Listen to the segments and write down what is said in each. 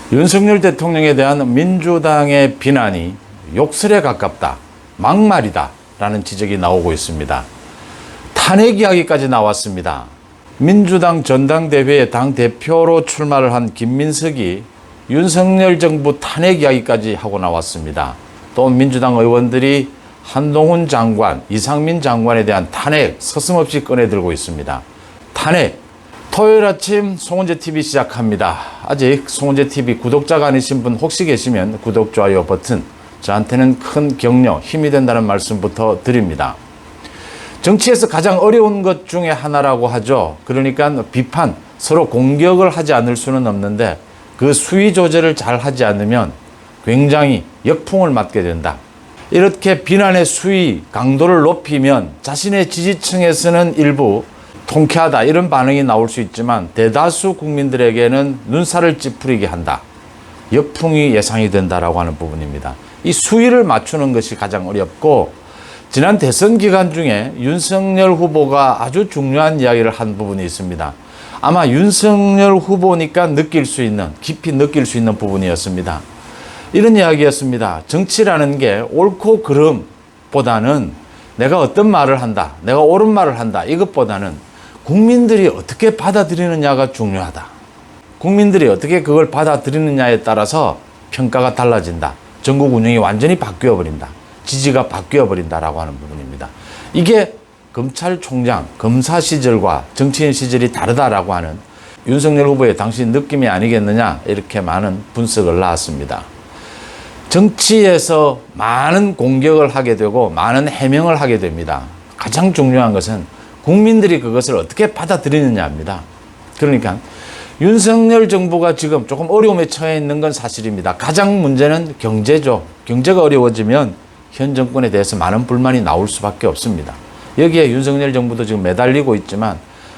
윤석열 대통령에 대한 민주당의 비난이 욕설에 가깝다, 막말이다 라는 지적이 나오고 있습니다. 탄핵 이야기까지 나왔습니다. 민주당 전당대회에 당대표로 출마를 한 김민석이 윤석열 정부 탄핵 이야기까지 하고 나왔습니다. 또 민주당 의원들이 한동훈 장관, 이상민 장관에 대한 탄핵 서슴없이 꺼내들고 있습니다. 탄핵, 토요일 아침 송은재TV 시작합니다. 아직 송은재TV 구독자가 아니신 분 혹시 계시면 구독, 좋아요 버튼, 저한테는 큰 격려, 힘이 된다는 말씀부터 드립니다. 정치에서 가장 어려운 것 중에 하나라고 하죠. 그러니까 비판, 서로 공격을 하지 않을 수는 없는데 그 수위 조절을 잘 하지 않으면 굉장히 역풍을 맞게 된다. 이렇게 비난의 수위, 강도를 높이면 자신의 지지층에서는 일부 통쾌하다 이런 반응이 나올 수 있지만 대다수 국민들에게는 눈살을 찌푸리게 한다. 역풍이 예상이 된다라고 하는 부분입니다. 이 수위를 맞추는 것이 가장 어렵고, 지난 대선 기간 중에 윤석열 후보가 아주 중요한 이야기를 한 부분이 있습니다. 아마 윤석열 후보니까 느낄 수 있는, 깊이 느낄 수 있는 부분이었습니다. 이런 이야기였습니다. 정치라는 게 옳고 그름보다는 내가 어떤 말을 한다, 내가 옳은 말을 한다, 이것보다는 국민들이 어떻게 받아들이느냐가 중요하다. 국민들이 어떻게 그걸 받아들이느냐에 따라서 평가가 달라진다. 전국 운영이 완전히 바뀌어버린다. 지지가 바뀌어버린다라고 하는 부분입니다. 이게 검찰총장, 검사 시절과 정치인 시절이 다르다라고 하는 윤석열 후보의 당시 느낌이 아니겠느냐, 이렇게 많은 분석을 나왔습니다. 정치에서 많은 공격을 하게 되고 많은 해명을 하게 됩니다. 가장 중요한 것은 국민들이 그것을 어떻게 받아들이느냐입니다. 그러니까 윤석열 정부가 지금 조금 어려움에 처해 있는 건 사실입니다. 가장 문제는 경제죠. 경제가 어려워지면 현 정권에 대해서 많은 불만이 나올 수밖에 없습니다. 여기에 윤석열 정부도 지금 매달리고 있지만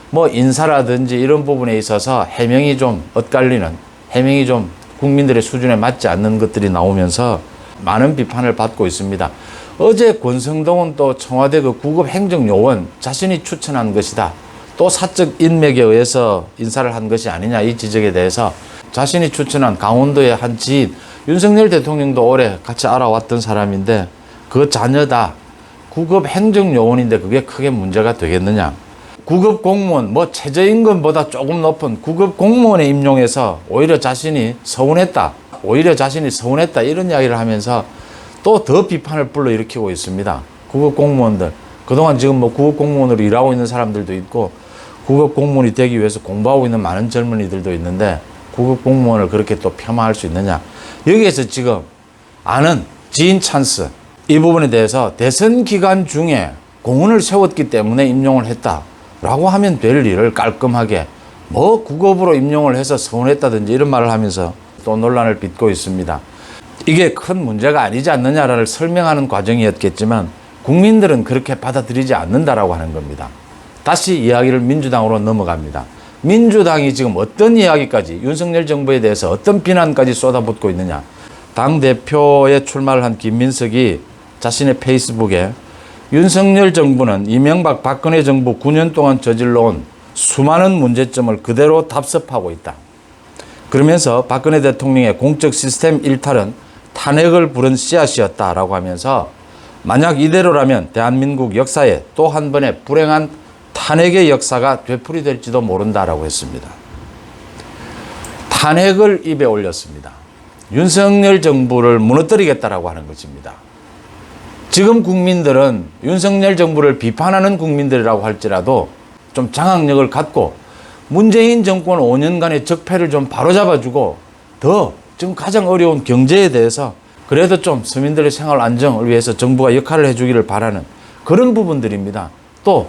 뭐 인사라든지 이런 부분에 있어서 해명이 좀 엇갈리는, 해명이 좀 국민들의 수준에 맞지 않는 것들이 나오면서 많은 비판을 받고 있습니다. 어제 권성동은 또 청와대 그 구급 행정요원 자신이 추천한 것이다, 또 사적 인맥에 의해서 인사를 한 것이 아니냐, 이 지적에 대해서 자신이 추천한 강원도의 한 지인, 윤석열 대통령도 오래 같이 알아왔던 사람인데 그 자녀다, 구급 행정요원인데 그게 크게 문제가 되겠느냐. 구급 공무원, 뭐 최저임금보다 조금 높은 구급 공무원에 임용해서 오히려 자신이 서운했다, 이런 이야기를 하면서 또 더 비판을 불러일으키고 있습니다. 구급 공무원들, 그동안 지금 뭐 구급 공무원으로 일하고 있는 사람들도 있고 구급 공무원이 되기 위해서 공부하고 있는 많은 젊은이들도 있는데 구급 공무원을 그렇게 또 폄하할 수 있느냐. 여기에서 지금 아는 지인 찬스, 이 부분에 대해서 대선 기간 중에 공헌을 세웠기 때문에 임용을 했다라고 하면 될 일을 깔끔하게 뭐 구급으로 임용을 해서 서운했다든지 이런 말을 하면서 또 논란을 빚고 있습니다. 이게 큰 문제가 아니지 않느냐를 설명하는 과정이었겠지만 국민들은 그렇게 받아들이지 않는다라고 하는 겁니다. 다시 이야기를 민주당으로 넘어갑니다. 민주당이 지금 어떤 이야기까지, 윤석열 정부에 대해서 어떤 비난까지 쏟아붓고 있느냐. 당대표에 출마를 한 김민석이 자신의 페이스북에 윤석열 정부는 이명박 박근혜 정부 9년 동안 저질러온 수많은 문제점을 그대로 답습하고 있다. 그러면서 박근혜 대통령의 공적 시스템 일탈은 탄핵을 부른 씨앗이었다라고 하면서 만약 이대로라면 대한민국 역사에 또 한 번의 불행한 탄핵의 역사가 되풀이될지도 모른다라고 했습니다. 탄핵을 입에 올렸습니다. 윤석열 정부를 무너뜨리겠다라고 하는 것입니다. 지금 국민들은 윤석열 정부를 비판하는 국민들이라고 할지라도 좀 장악력을 갖고 문재인 정권 5년간의 적폐를 좀 바로잡아주고 더 지금 가장 어려운 경제에 대해서 그래도 좀 서민들의 생활 안정을 위해서 정부가 역할을 해주기를 바라는 그런 부분들입니다. 또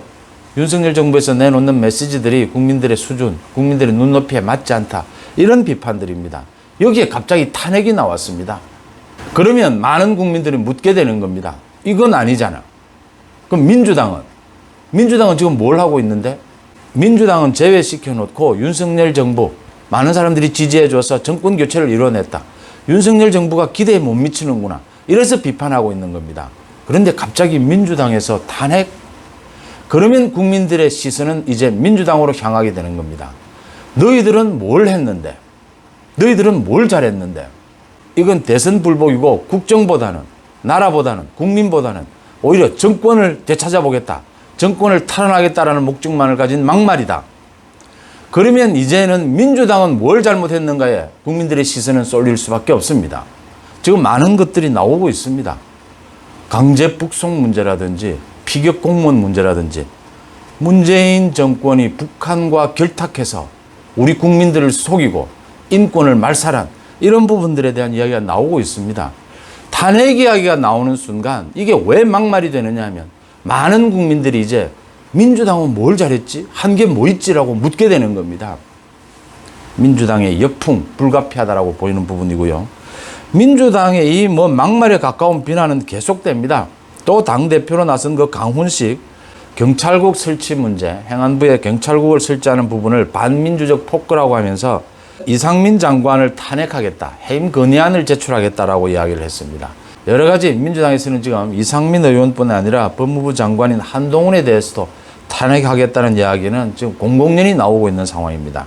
윤석열 정부에서 내놓는 메시지들이 국민들의 수준, 국민들의 눈높이에 맞지 않다, 이런 비판들입니다. 여기에 갑자기 탄핵이 나왔습니다. 그러면 많은 국민들이 묻게 되는 겁니다. 이건 아니잖아. 그럼 민주당은 지금 뭘 하고 있는데? 민주당은 제외시켜 놓고 윤석열 정부, 많은 사람들이 지지해줘서 정권 교체를 이뤄냈다, 윤석열 정부가 기대에 못 미치는구나, 이래서 비판하고 있는 겁니다. 그런데 갑자기 민주당에서 탄핵? 그러면 국민들의 시선은 이제 민주당으로 향하게 되는 겁니다. 너희들은 뭘 했는데? 너희들은 뭘 잘했는데? 이건 대선 불복이고 국정보다는, 나라보다는, 국민보다는 오히려 정권을 되찾아보겠다, 정권을 탈환하겠다라는 목적만을 가진 막말이다. 그러면 이제는 민주당은 뭘 잘못했는가에 국민들의 시선은 쏠릴 수밖에 없습니다. 지금 많은 것들이 나오고 있습니다. 강제 북송 문제라든지 피격 공무원 문제라든지 문재인 정권이 북한과 결탁해서 우리 국민들을 속이고 인권을 말살한 이런 부분들에 대한 이야기가 나오고 있습니다. 탄핵 이야기가 나오는 순간 이게 왜 막말이 되느냐 하면 많은 국민들이 이제 민주당은 뭘 잘했지? 한 게 뭐 있지라고 묻게 되는 겁니다. 민주당의 역풍 불가피하다라고 보이는 부분이고요. 민주당의 이 뭐 막말에 가까운 비난은 계속됩니다. 또 당대표로 나선 그 강훈식 경찰국 설치 문제, 행안부에 경찰국을 설치하는 부분을 반민주적 폭거라고 하면서 이상민 장관을 탄핵하겠다, 해임 건의안을 제출하겠다라고 이야기를 했습니다. 여러 가지 민주당에서는 지금 이상민 의원뿐 아니라 법무부 장관인 한동훈에 대해서도 탄핵하겠다는 이야기는 지금 공공연히 나오고 있는 상황입니다.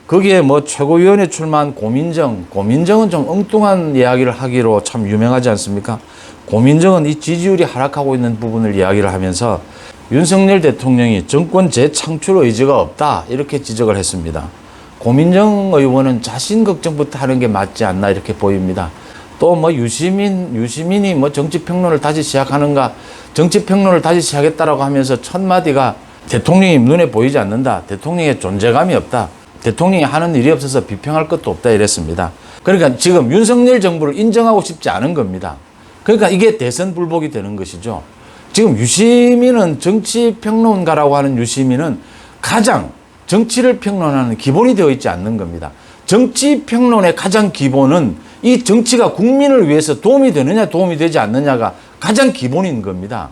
거기에 뭐 최고위원회 출마한 고민정은 좀 엉뚱한 이야기를 하기로 참 유명하지 않습니까? 고민정은 이 지지율이 하락하고 있는 부분을 이야기를 하면서 윤석열 대통령이 정권 재창출 의지가 없다 이렇게 지적을 했습니다. 고민정 의원은 자신 걱정부터 하는 게 맞지 않나 이렇게 보입니다. 또 뭐 유시민이 뭐 정치평론을 다시 시작하는가, 정치평론을 다시 시작했다라고 하면서 첫 마디가 대통령이 눈에 보이지 않는다, 대통령의 존재감이 없다, 대통령이 하는 일이 없어서 비평할 것도 없다 이랬습니다. 그러니까 지금 윤석열 정부를 인정하고 싶지 않은 겁니다. 그러니까 이게 대선 불복이 되는 것이죠. 지금 유시민은 정치평론가라고 하는 유시민은 가장 정치를 평론하는 기본이 되어 있지 않는 겁니다. 정치평론의 가장 기본은 이 정치가 국민을 위해서 도움이 되느냐 도움이 되지 않느냐가 가장 기본인 겁니다.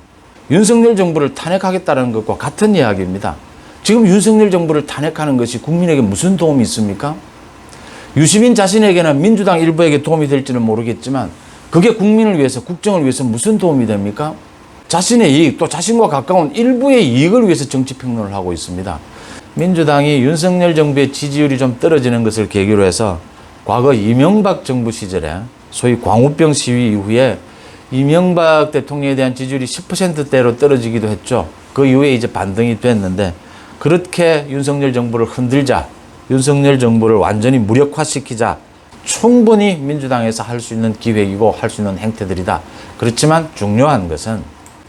윤석열 정부를 탄핵하겠다는 것과 같은 이야기입니다. 지금 윤석열 정부를 탄핵하는 것이 국민에게 무슨 도움이 있습니까? 유시민 자신에게는 민주당 일부에게 도움이 될지는 모르겠지만 그게 국민을 위해서, 국정을 위해서 무슨 도움이 됩니까? 자신의 이익, 또 자신과 가까운 일부의 이익을 위해서 정치평론을 하고 있습니다. 민주당이 윤석열 정부의 지지율이 좀 떨어지는 것을 계기로 해서 과거 이명박 정부 시절에 소위 광우병 시위 이후에 이명박 대통령에 대한 지지율이 10%대로 떨어지기도 했죠. 그 이후에 이제 반등이 됐는데 그렇게 윤석열 정부를 흔들자, 윤석열 정부를 완전히 무력화시키자 충분히 민주당에서 할 수 있는 기획이고 할 수 있는 행태들이다. 그렇지만 중요한 것은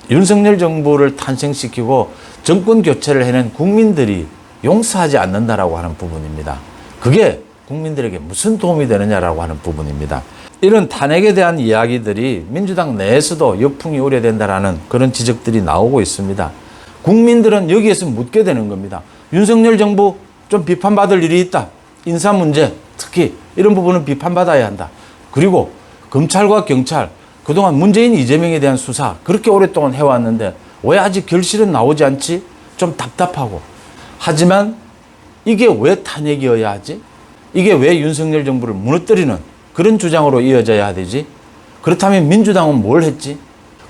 윤석열 정부를 탄생시키고 정권 교체를 해낸 국민들이 용서하지 않는다라고 하는 부분입니다. 그게 국민들에게 무슨 도움이 되느냐라고 하는 부분입니다. 이런 탄핵에 대한 이야기들이 민주당 내에서도 역풍이 우려된다라는 그런 지적들이 나오고 있습니다. 국민들은 여기에서 묻게 되는 겁니다. 윤석열 정부 좀 비판받을 일이 있다. 인사 문제, 특히 이런 부분은 비판받아야 한다. 그리고 검찰과 경찰, 그동안 문재인, 이재명에 대한 수사 그렇게 오랫동안 해왔는데 왜 아직 결실은 나오지 않지? 좀 답답하고. 하지만 이게 왜 탄핵이어야 하지? 이게 왜 윤석열 정부를 무너뜨리는 그런 주장으로 이어져야 되지? 그렇다면 민주당은 뭘 했지?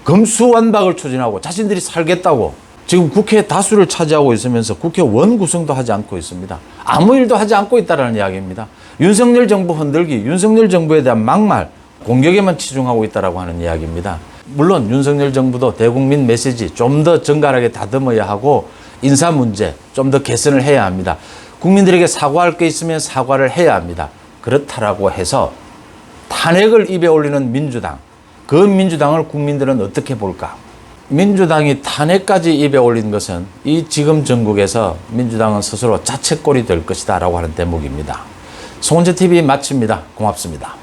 검수완박을 추진하고 자신들이 살겠다고 지금 국회 다수를 차지하고 있으면서 국회원 구성도 하지 않고 있습니다. 아무 일도 하지 않고 있다는 이야기입니다. 윤석열 정부 흔들기, 윤석열 정부에 대한 막말, 공격에만 치중하고 있다고 하는 이야기입니다. 물론 윤석열 정부도 대국민 메시지 좀 더 정갈하게 다듬어야 하고 인사 문제 좀 더 개선을 해야 합니다. 국민들에게 사과할 게 있으면 사과를 해야 합니다. 그렇다라고 해서 탄핵을 입에 올리는 민주당, 그 민주당을 국민들은 어떻게 볼까? 민주당이 탄핵까지 입에 올린 것은 이 지금 전국에서 민주당은 스스로 자책골이 될 것이다 라고 하는 대목입니다. 송원재TV 마칩니다. 고맙습니다.